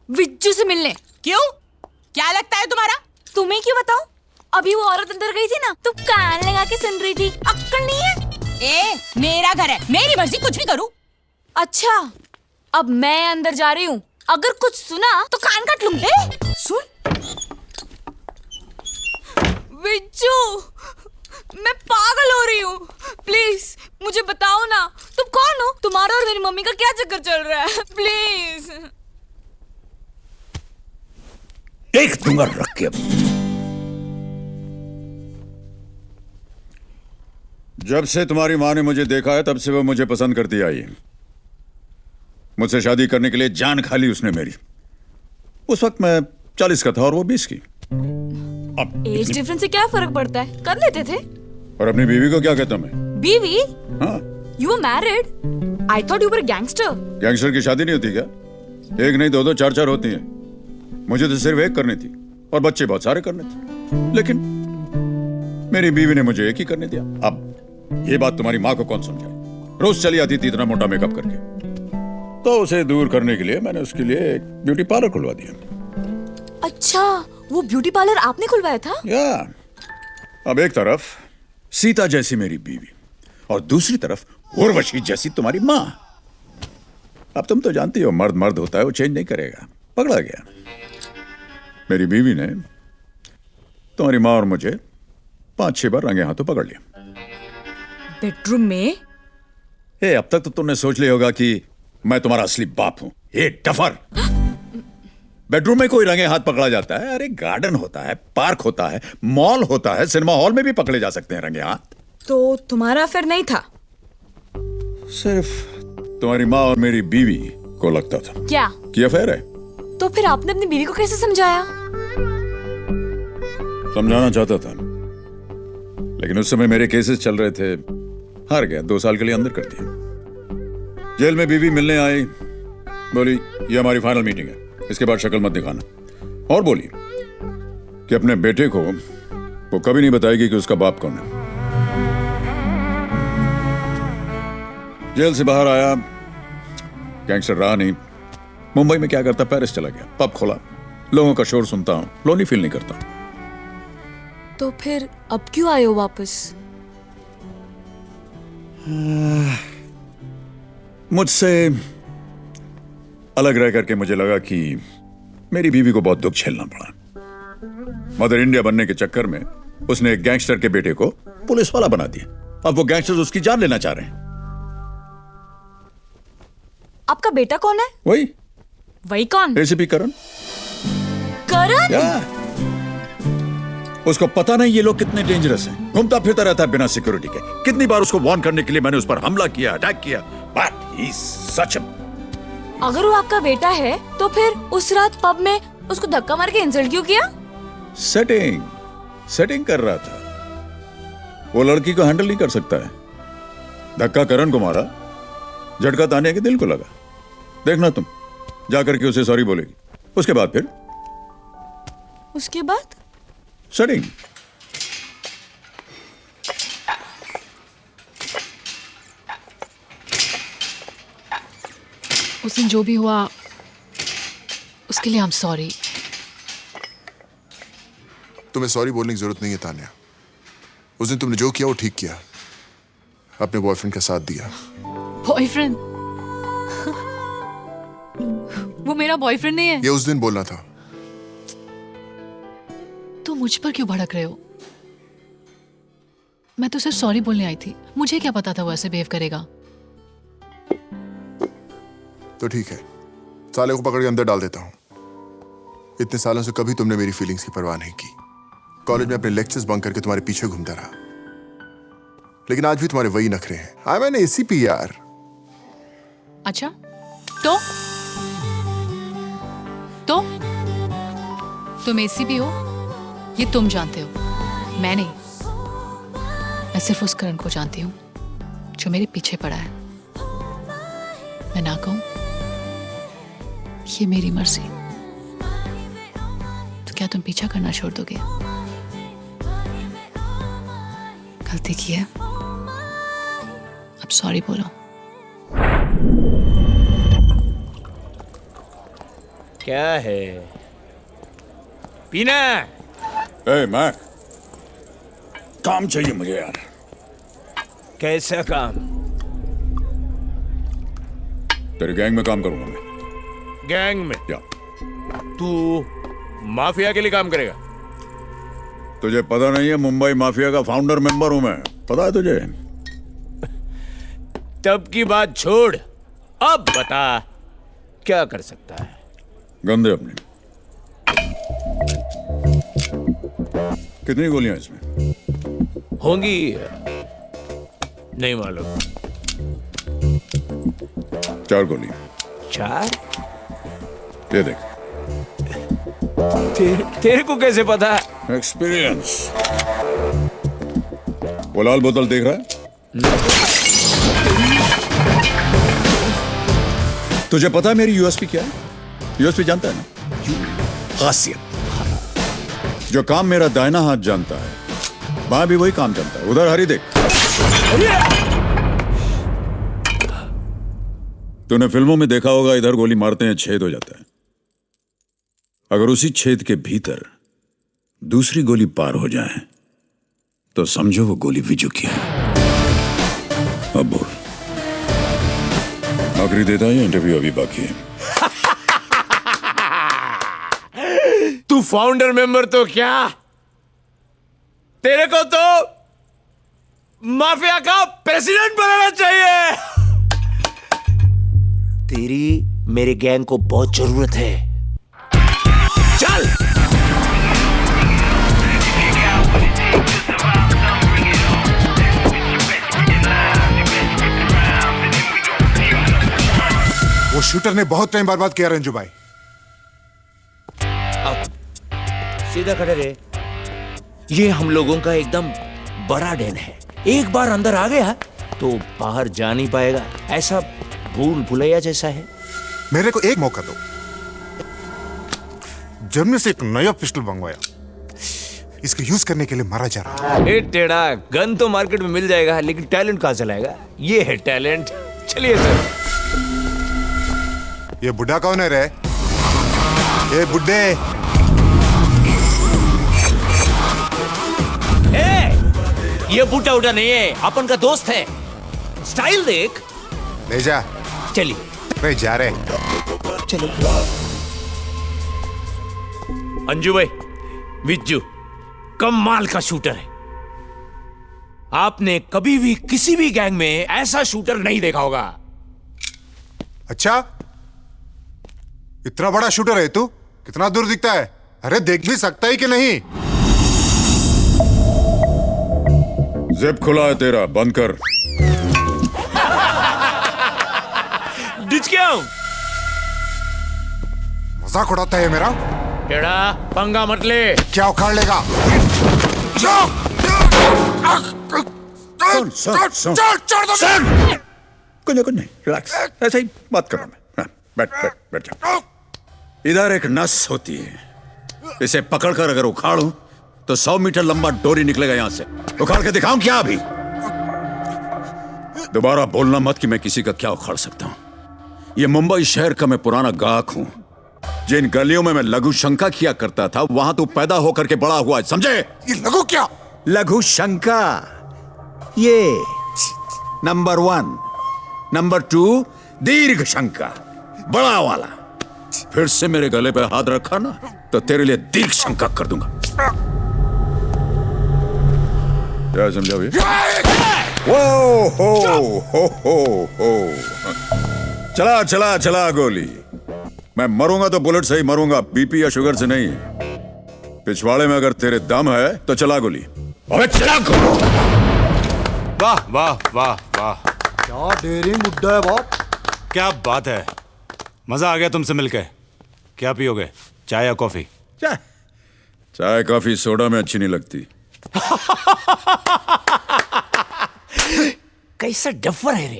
विज्जू से मिलने। क्यों? क्या लगता है तुम्हारा? तुम्हें क्यों बताऊं? अभी वो औरत अंदर गई थी ना, तो कान लगा के सुन रही थी। अक्कल नहीं है? ए, मेरा घर है, मेरी मर्जी, कुछ भी करूं। अच्छा, अब मैं अंदर जा रही हूँ। अगर कुछ सुना तो कान काट लूंगी। सुन, विज्जू, मैं पागल हो रही हूँ। प्लीज मुझे बताओ ना, तुम कौन हो? तुम्हारा और मेरी मम्मी का क्या चक्कर चल रहा है? प्लीज। देख दूंगा रख के। जब से तुम्हारी माँ ने मुझे देखा है तब से वो मुझे पसंद करती आई है। मुझसे शादी करने के लिए जान खा ली उसने मेरी। उस वक्त मैं 40 का था और वो 20 की। अब एज डिफरेंस से क्या फर्क पड़ता है, कर लेते थे। और अपनी बीवी को क्या कहता मैं? बीवी? हाँ, you were married? I thought you were gangster. Gangster की शादी नहीं होती क्या? एक नहीं, दो दो चार चार होती हैं। मुझे तो सिर्फ एक करनी थी और बच्चे बहुत सारे करने थे, लेकिन मेरी बीवी ने मुझे एक ही करने दिया। अब ये बात तुम्हारी माँ को कौन समझाए? रोज चली आती थी इतना मोटा मेकअप करके। तो उसे दूर करने के लिए मैंने उसके लिए एक ब्यूटी पार्लर खुलवा दिया। अच्छा, वो ब्यूटी पार्लर आपने खुलवाया था? या अब एक तरफ सीता जैसी मेरी बीवी और दूसरी तरफ उर्वशी जैसी तुम्हारी माँ। अब तुम तो जानती हो, मर्द मर्द होता है, वो चेंज नहीं करेगा। पकड़ा गया। मेरी बीवी ने तुम्हारी माँ और मुझे 5-6 बार रंगे हाथों पकड़ लिया। बेडरूम में? अब तक तो तुमने सोच लिया होगा कि मैं तुम्हारा असली बाप हूं। डफर! बेडरूम में कोई रंगे हाथ पकड़ा जाता है? अरे गार्डन होता है, पार्क होता है, मॉल होता है, सिनेमा हॉल में भी पकड़े जा सकते हैं रंगे हाथ। तो तुम्हारा अफेयर नहीं था? सिर्फ तुम्हारी माँ और मेरी बीवी को लगता था क्या कि अफेयर है। तो फिर आपने अपनी बीवी को कैसे समझाया? समझाना चाहता था, लेकिन उस समय मेरे केसेस चल रहे थे। हार गया, 2 साल के लिए अंदर कर दिया। जेल में बीवी मिलने आई, बोली ये हमारी फाइनल मीटिंग है, इसके बाद शक्ल मत दिखाना। और बोली कि अपने बेटे को वो कभी नहीं बताएगी कि उसका बाप कौन है। जेल से बाहर आया, गैंगस्टर रहा नहीं। मुंबई में क्या करता, पेरिस चला गया, पब खोला, लोगों का शोर सुनता हूं, लोनी फील नहीं करता। तो फिर अब क्यों आए हो वापस? मुझसे अलग रह करके मुझे लगा कि मेरी बीवी को बहुत दुख झेलना पड़ा। मदर इंडिया बनने के चक्कर में उसने एक गैंगस्टर के बेटे को पुलिस वाला बना दिया। अब वो गैंगस्टर्स उसकी जान लेना चाह रहे हैं। आपका बेटा कौन है? वही कौन? एसीपी करण। करण? उसको पता नहीं ये लोग कितने डेंजरस हैं। घूमता फिरता रहता है बिना सिक्योरिटी के। कितनी बार उसको वार्न करने के लिए मैंने उस पर हमला किया, अटैक किया, बट ही इज सच अ... अगर वो आपका बेटा है तो फिर उस रात पब में उसको धक्का मार के इंसल्ट क्यों किया? सेटिंग कर रहा था। वो लड़की को हैंडल नहीं कर सकता है। धक्का करण को मारा, झटका तानिया के दिल को लगा। देखना तुम, जाकर के उसे सॉरी बोलेगी। उसके बाद फिर उसके बाद सेटिंग। उस दिन जो भी हुआ उसके लिए आई एम सॉरी। तुम्हें सॉरी बोलने की जरूरत नहीं है तान्या। उस दिन तुमने जो किया वो ठीक किया। अपने बॉयफ्रेंड का साथ दिया। बॉयफ्रेंड? वो मेरा बॉयफ्रेंड नहीं है। ये उस दिन बोलना था। तो मुझ पर क्यों भड़क रहे हो? मैं तो सिर्फ सॉरी बोलने आई थी। मुझे क्या पता था वो ऐसे बिहेव करेगा। तो ठीक है, साले को पकड़ के अंदर डाल देता हूं। इतने सालों से कभी तुमने मेरी फीलिंग्स की परवाह नहीं की। कॉलेज में अपने लेक्चर्स बंक करके तुम्हारे पीछे घूमता रहा, लेकिन आज भी तुम्हारे वही नखरे हैं। आई एम एन एसीपी यार। अच्छा, तो तुम एसीपी हो ये तुम जानते हो, मैं नहीं। मैं सिर्फ उस करण को जानती हूँ जो मेरे पीछे पड़ा है। मैं ना कहूं ये मेरी मर्जी, तो क्या तुम पीछा करना छोड़ दोगे? गलती की है, अब सॉरी बोलो। क्या है? पीना? ए मैक, काम चाहिए मुझे यार। कैसा काम? तेरे गैंग में काम करूंगा मैं। गैंग में? या तू माफिया के लिए काम करेगा? तुझे पता नहीं है, मुंबई माफिया का फाउंडर मेंबर हूं मैं, पता है तुझे? तब की बात छोड़, अब बता क्या कर सकता है? गंदे अपने। कितनी गोलियां इसमें? होंगी नहीं मालूम। 4 गोली। 4? ये देख। तेरे को कैसे पता? एक्सपीरियंस। वो लाल बोतल देख रहा है? तुझे पता है मेरी यूएसपी क्या है? यूएसपी जानता है ना? खासियत। जो काम मेरा दाहिना हाथ जानता है, बाएं भी वही काम जानता है। उधर हरी देख। तूने फिल्मों में देखा होगा, इधर गोली मारते हैं छेद हो जाता है। अगर उसी छेद के भीतर दूसरी गोली पार हो जाए तो समझो वो गोली विजू की है। अब बोल, नौकरी देता है या इंटरव्यू अभी बाकी है? तू फाउंडर मेंबर तो क्या, तेरे को तो माफिया का प्रेसिडेंट बनाना चाहिए। तेरी मेरे गैंग को बहुत जरूरत है। चल। वो शूटर ने बहुत टाइम बर्बाद किया रंजू भाई। सीधा खड़े रहे। ये हम लोगों का एकदम बड़ा डेन है। एक बार अंदर आ गया तो बाहर जा नहीं पाएगा। ऐसा भूल भुलैया जैसा है। मेरे को एक मौका दो। जर्मनी से एक नया पिस्टल मंगवाया, इसको यूज करने के लिए मारा जा रहा है। ए टेढ़ा, गन तो मार्केट में मिल जाएगा, लेकिन टैलेंट कहां से लाएगा? ये है टैलेंट। चलिए सर। ये बुढ़ा कौन है रे? ये बुड्ढे। ये बूटा उटा नहीं है, अपन का दोस्त है। स्टाइल देख। ले जा। चलिए। रे जा रे। चलो। अंजू भाई, विज्जू कमाल का शूटर है। आपने कभी भी किसी भी गैंग में ऐसा शूटर नहीं देखा होगा। अच्छा, इतना बड़ा शूटर है तू? कितना दूर दिखता है? अरे देख भी सकता है कि नहीं? जिप खुला है तेरा, बंद कर। डिच क्यों? मजाक उड़ाता है मेरा? टेढ़ा, पंगा मत ले। क्या उखाड़ लेगा? कुछ नहीं, रिलैक्स। ऐसे ही बात कर रहा मैं। हाँ, बैठ जा। इधर एक नस होती है, इसे पकड़कर अगर उखाड़ूं तो 100 मीटर लंबा डोरी निकलेगा यहां से। उखाड़ के दिखाऊं क्या अभी? दोबारा बोलना मत कि मैं किसी का क्या उखाड़ सकता हूं। ये मुंबई शहर का मैं पुराना गाहक हूं। जिन गलियों में मैं लघु शंका किया करता था, वहां तू पैदा होकर के बड़ा हुआ है, समझे? ये लघु क्या? लघु शंका, ये नंबर 1। नंबर 2 दीर्घ शंका, बड़ा वाला। फिर से मेरे गले पे हाथ रखा ना तो तेरे लिए दीर्घ शंका कर दूंगा। क्या समझा भैया? वो हो। चला गोली। मैं मरूंगा तो बुलेट से ही मरूंगा, बीपी या शुगर से नहीं। पिछवाड़े में अगर तेरे दम है तो चला गोली। अबे चला गोली। वाह वाह वाह वाह, क्या डेयरिंग मुद्दा है बाप। क्या बात है। मजा आ गया तुमसे मिलके। क्या पियोगे, चाय या कॉफी? चाय कॉफी सोडा में अच्छी नहीं लगती। कैसा डफर है रे।